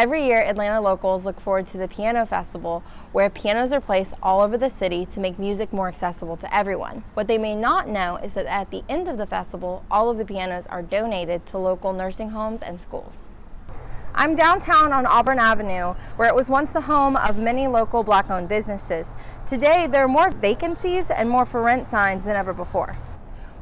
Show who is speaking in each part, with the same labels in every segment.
Speaker 1: Every year, Atlanta locals look forward to the Piano Festival, where pianos are placed all over the city to make music more accessible to everyone. What they may not know is that at the end of the festival, all of the pianos are donated to local nursing homes and schools. I'm downtown on Auburn Avenue, where it was once the home of many local Black-owned businesses. Today, there are more vacancies and more for rent signs than ever before.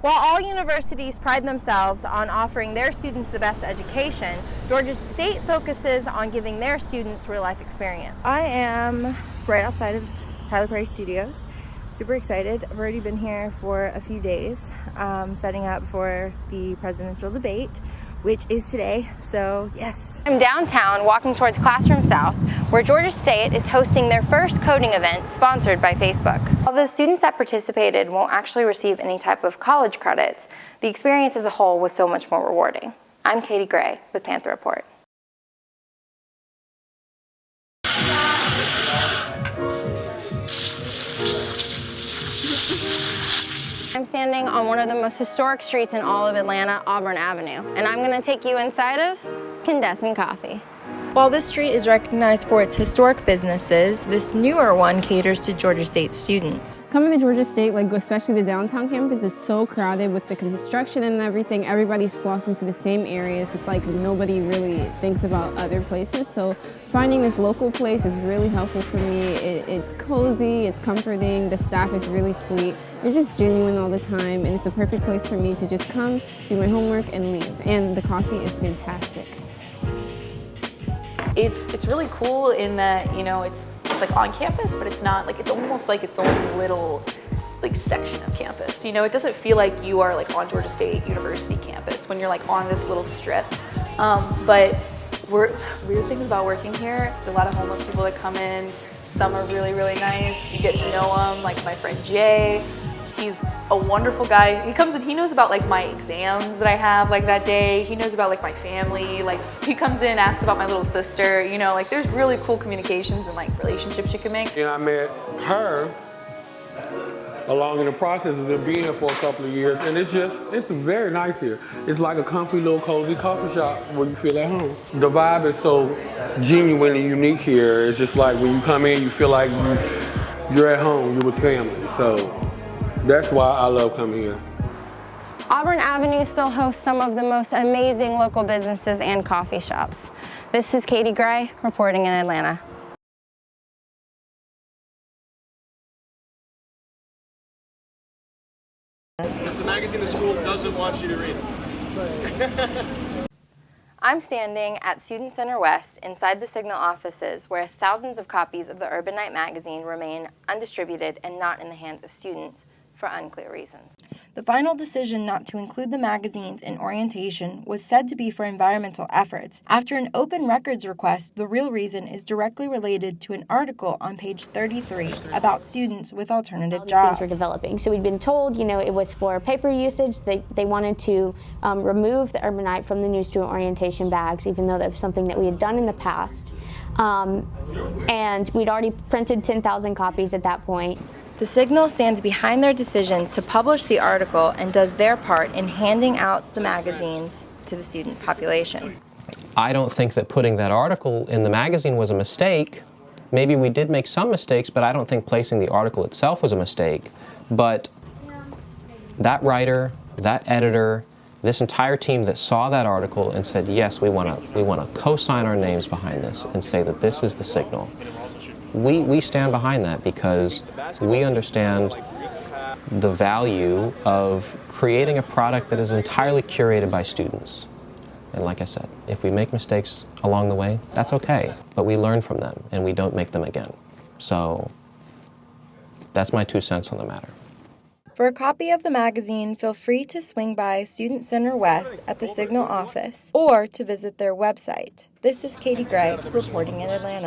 Speaker 1: While all universities pride themselves on offering their students the best education, Georgia State focuses on giving their students real-life experience. I am right outside of Tyler Perry Studios. Super excited. I've already been here for a few days, setting up for the presidential debate, which is today, so yes. I'm downtown walking towards Classroom South, where Georgia State is hosting their first coding event sponsored by Facebook. While the students that participated won't actually receive any type of college credits, the experience as a whole was so much more rewarding. I'm Katie Gray with Panther Report. I'm standing on one of the most historic streets in all of Atlanta, Auburn Avenue, and I'm going to take you inside of Candescent Coffee. While this street is recognized for its historic businesses, this newer one caters to Georgia State students.
Speaker 2: Coming to Georgia State, like especially the downtown campus, is so crowded with the construction and everything. Everybody's flocking to the same areas. It's like nobody really thinks about other places. So finding this local place is really helpful for me. It's cozy, it's comforting, the staff is really sweet. They're just genuine all the time, and it's a perfect place for me to just come, do my homework, and leave. And the coffee is fantastic.
Speaker 3: It's really cool in that, you know, it's like on campus, but it's not like, it's almost like its own little like section of campus. You know, it doesn't feel like you are like on Georgia State University campus when you're like on this little strip. But weird things about working here, there's a lot of homeless people that come in. Some are really, really nice. You get to know them, like my friend Jay. He's a wonderful guy. He comes in, he knows about like my exams that I have like that day. He knows about like my family. Like he comes in, asks about my little sister, you know, like there's really cool communications and like relationships you can make.
Speaker 4: And I met her along in the process of being here for a couple of years, and it's very nice here. It's like a comfy little cozy coffee shop where you feel at home. The vibe is so genuinely unique here. It's just like when you come in, you feel like you're at home, you're with family. So that's why I love coming here.
Speaker 1: Auburn Avenue still hosts some of the most amazing local businesses and coffee shops. This is Katie Gray reporting in Atlanta.
Speaker 5: It's the magazine the school doesn't want you to read.
Speaker 1: I'm standing at Student Center West inside the Signal offices, where thousands of copies of the Urban Knight magazine remain undistributed and not in the hands of students for unclear reasons. The final decision not to include the magazines in orientation was said to be for environmental efforts. After an open records request, the real reason is directly related to an article on page 33 about students with alternative jobs.
Speaker 6: Things were developing. So we'd been told, you know, it was for paper usage. They wanted to remove the Urban Knight from the new student orientation bags, even though that was something that we had done in the past. And we'd already printed 10,000 copies at that point.
Speaker 1: The Signal stands behind their decision to publish the article and does their part in handing out the magazines to the student population.
Speaker 7: I don't think that putting that article in the magazine was a mistake. Maybe we did make some mistakes, but I don't think placing the article itself was a mistake. But that writer, that editor, this entire team that saw that article and said, yes, we want to co-sign our names behind this and say that this is the Signal. We stand behind that because we understand the value of creating a product that is entirely curated by students. And like I said, if we make mistakes along the way, that's okay. But we learn from them and we don't make them again. So that's my 2 cents on the matter.
Speaker 1: For a copy of the magazine, feel free to swing by Student Center West at the Signal office or to visit their website. This is Katie Gray reporting in Atlanta.